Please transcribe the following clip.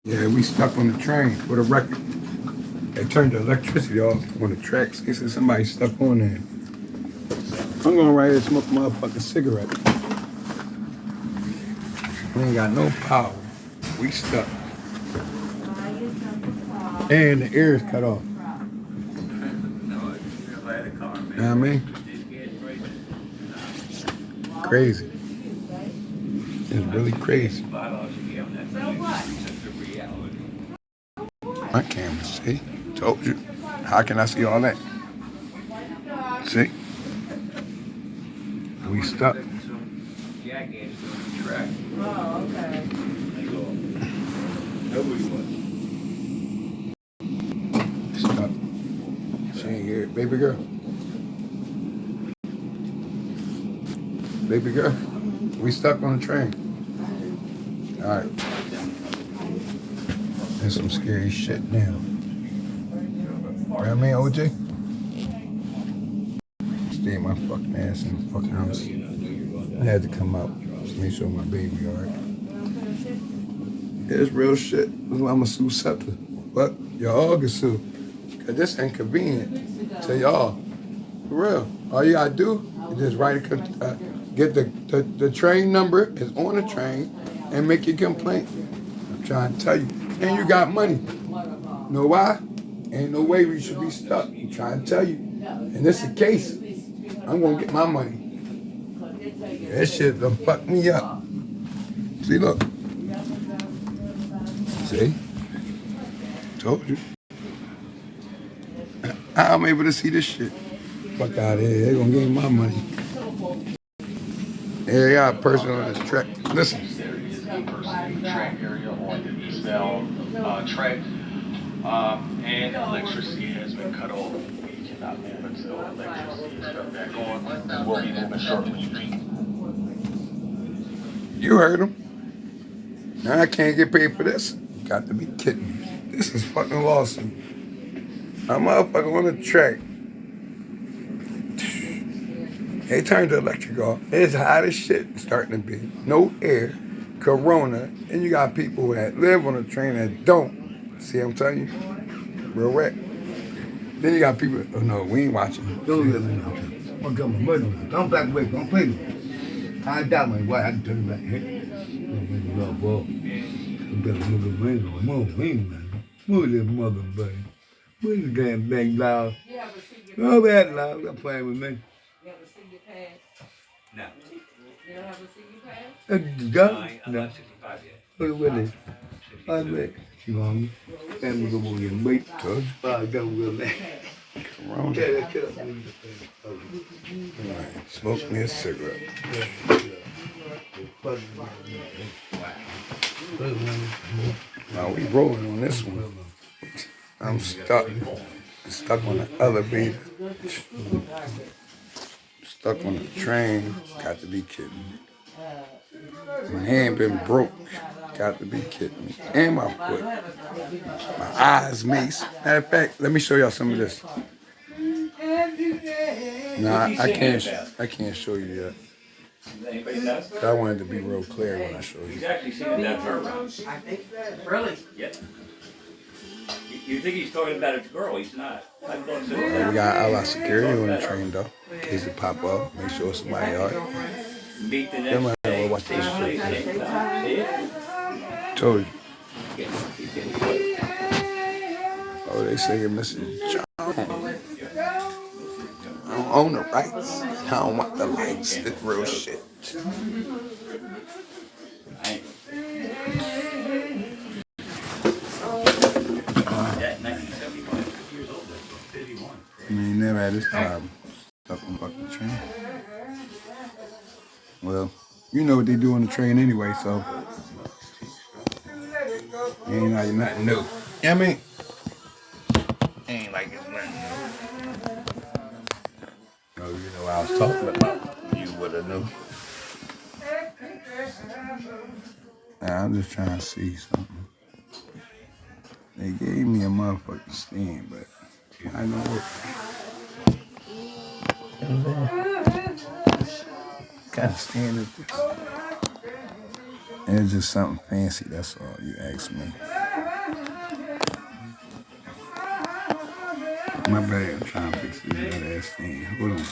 Yeah, we stuck on the train with a record. They turned the electricity off on the tracks. They said somebody stuck on there. I'm going right here and smoke a motherfucking cigarette. We ain't got no power. We stuck. And the air is cut off. You know what I mean? Crazy. It's really crazy. I can't see. Told you. How can I see all that? See? We stuck. Oh, okay. Stuck. She ain't here. Baby girl. Baby girl. We stuck on the train. All right. There's some scary shit now. You know what I mean, OJ? Stay in my fucking ass in the fucking house. I had to come out to make sure my baby alright. It's real shit. That's why I'm a sue Scepter. But y'all can sue. Cause this inconvenient to y'all. For real. All you gotta do is just write get the train number is on the train and make your complaint. I'm trying to tell you. And you got money. You know why? Ain't no way we should be stuck. I'm trying to tell you. And this is the case. I'm gonna get my money. That shit done fucked me up. See, look. See? Told you. I'm able to see this shit. Fuck out of here. They gonna give me my money. Yeah, they got a person on this track. Listen. Track area on the eastbound track, and electricity has been cut off. We cannot move until electricity is cut back on. We'll be moving shortly. You heard him. Now I can't get paid for this. You got to be kidding me. This is fucking lawsuit. A motherfucker on the track. They turned the electric off. It's hot as shit starting to be. No air. Corona, and you got people that live on the train that don't. See what I'm telling you? Real wet. Then you got people, oh no, we ain't watching. Don't let me know. I'm going to murder me. Don't back away. Don't play me. I doubt my wife. I can turn back here. Don't make me love ball. I'm better move the ring on. Move, man. Move this mother, buddy. Move the damn thing loud. No bad loud. Stop playing with me. You have a senior pass? No. You don't have a senior pass? I'm not 65 yet. What is it? I'm ready. You want me? And we're going to get wait. I don't really. Corona. Yeah, get up. Right. Smoke me a cigarette. Now we rolling on this one. I'm stuck. Stuck on the elevator. Stuck on the train. Got to be kidding me. My hand been broke. Got to be kidding me. And my foot. My eyes, mace. Matter of fact, let me show y'all some of this. Nah, I can't show you yet. Anybody else? I wanted to be real clear when I show you. He's actually seen that around. I think, really? Yep. You think he's talking about a girl? He's not. I thought so. We got a lot of security on the train though. In case it pop up, make sure it's somebody out. Meet the Then next I day. will watch this Same shit. place, same time. See it? Told you. He's getting close. Oh, they singing Mrs. John. I don't own the rights. I don't want the lights. It's real shit. That 1971, years old. 51. I mean, never had this problem. Stuck on fucking train. Well, you know what they do on the train anyway, so ain't like nothing new. You know what I mean? Ain't like it's nothing new. Oh, you know what I was talking about. You would have knew. Nah, I'm just trying to see something. They gave me a motherfucking stand, but I know it. You know what I'm saying? What kind of stand is this? And it's just something fancy, that's all you ask me. My bad, I'm trying to fix this other ass thing. Hold on.